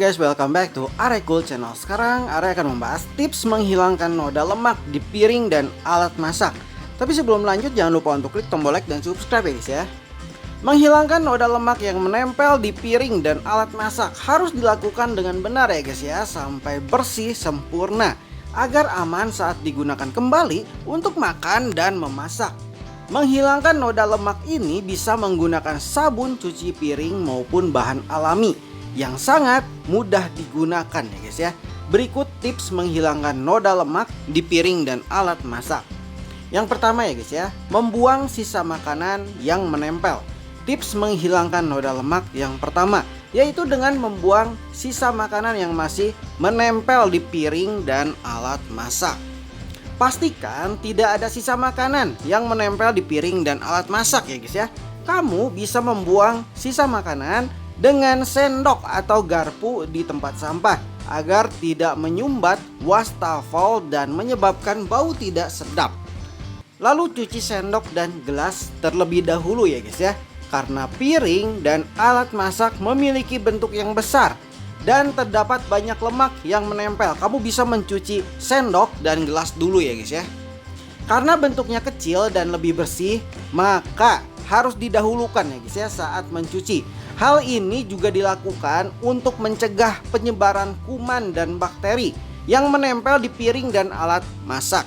guys, welcome back to Arekul Channel. Sekarang Are akan membahas tips menghilangkan noda lemak di piring dan alat masak. Tapi sebelum lanjut, jangan lupa untuk klik tombol like dan subscribe ya guys ya. Menghilangkan noda lemak yang menempel di piring dan alat masak harus dilakukan dengan benar ya guys ya, sampai bersih sempurna agar aman saat digunakan kembali untuk makan dan memasak. Menghilangkan noda lemak ini bisa menggunakan sabun cuci piring maupun bahan alami yang sangat mudah digunakan ya guys ya. Berikut tips menghilangkan noda lemak di piring dan alat masak. Yang pertama ya guys ya, membuang sisa makanan yang menempel. Tips menghilangkan noda lemak yang pertama yaitu dengan membuang sisa makanan yang masih menempel di piring dan alat masak. Pastikan tidak ada sisa makanan yang menempel di piring dan alat masak ya guys ya. Kamu bisa membuang sisa makanan dengan sendok atau garpu di tempat sampah agar tidak menyumbat wastafel dan menyebabkan bau tidak sedap. Lalu cuci sendok dan gelas terlebih dahulu ya guys ya, karena piring dan alat masak memiliki bentuk yang besar dan terdapat banyak lemak yang menempel. Kamu bisa mencuci sendok dan gelas dulu ya guys ya. Karena bentuknya kecil dan lebih bersih, maka harus didahulukan ya guys ya saat mencuci. Hal ini juga dilakukan untuk mencegah penyebaran kuman dan bakteri yang menempel di piring dan alat masak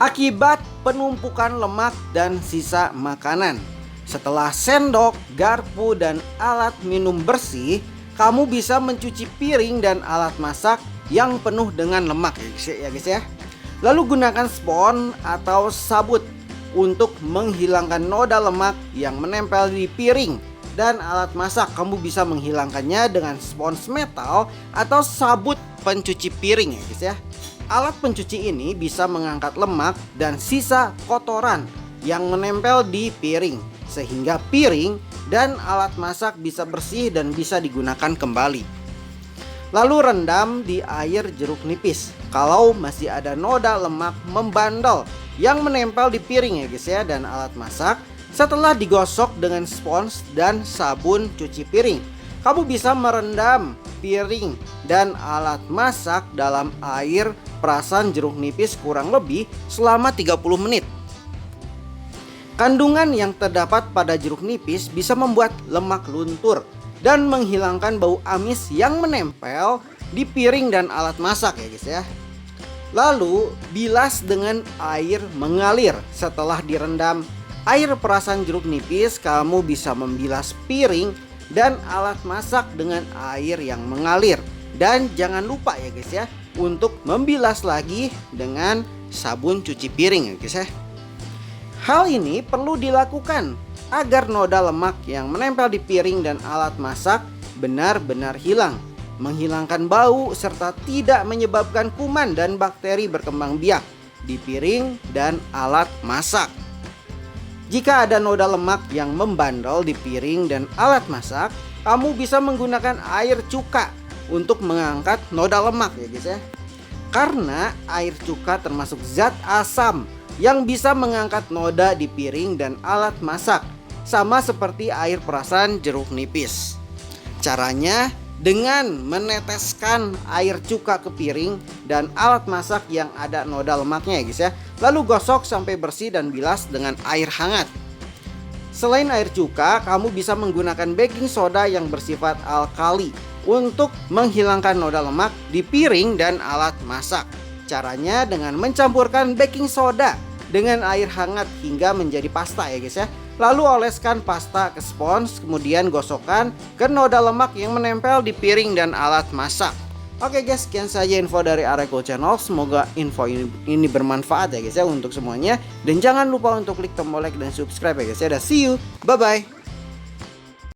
akibat penumpukan lemak dan sisa makanan. Setelah sendok, garpu, dan alat minum bersih, kamu bisa mencuci piring dan alat masak yang penuh dengan lemak ya guys ya. Lalu gunakan spons atau sabut untuk menghilangkan noda lemak yang menempel di piring dan alat masak. Kamu bisa menghilangkannya dengan spons metal atau sabut pencuci piring ya guys ya. Alat pencuci ini bisa mengangkat lemak dan sisa kotoran yang menempel di piring, sehingga piring dan alat masak bisa bersih dan bisa digunakan kembali. Lalu rendam di air jeruk nipis kalau masih ada noda lemak membandel yang menempel di piring ya guys ya dan alat masak. Setelah digosok dengan spons dan sabun cuci piring, kamu bisa merendam piring dan alat masak dalam air perasan jeruk nipis kurang lebih selama 30 menit. Kandungan yang terdapat pada jeruk nipis bisa membuat lemak luntur dan menghilangkan bau amis yang menempel di piring dan alat masak ya guys ya. Lalu bilas dengan air mengalir. Setelah direndam air perasan jeruk nipis, kamu bisa membilas piring dan alat masak dengan air yang mengalir. Dan jangan lupa ya guys ya, untuk membilas lagi dengan sabun cuci piring ya guys ya. Hal ini perlu dilakukan agar noda lemak yang menempel di piring dan alat masak benar-benar hilang, menghilangkan bau serta tidak menyebabkan kuman dan bakteri berkembang biak di piring dan alat masak. Jika ada noda lemak yang membandel di piring dan alat masak, kamu bisa menggunakan air cuka untuk mengangkat noda lemak ya guys ya. Karena air cuka termasuk zat asam yang bisa mengangkat noda di piring dan alat masak, sama seperti air perasan jeruk nipis. Caranya dengan meneteskan air cuka ke piring dan alat masak yang ada noda lemaknya ya guys ya. Lalu gosok sampai bersih dan bilas dengan air hangat. Selain air cuka, kamu bisa menggunakan baking soda yang bersifat alkali untuk menghilangkan noda lemak di piring dan alat masak. Caranya dengan mencampurkan baking soda dengan air hangat hingga menjadi pasta ya guys ya. Lalu oleskan pasta ke spons, kemudian gosokkan ke noda lemak yang menempel di piring dan alat masak. Oke guys, sekian saja info dari Arekul Channel. Semoga info ini bermanfaat ya guys ya untuk semuanya. Dan jangan lupa untuk klik tombol like dan subscribe ya guys ya. See you, bye bye.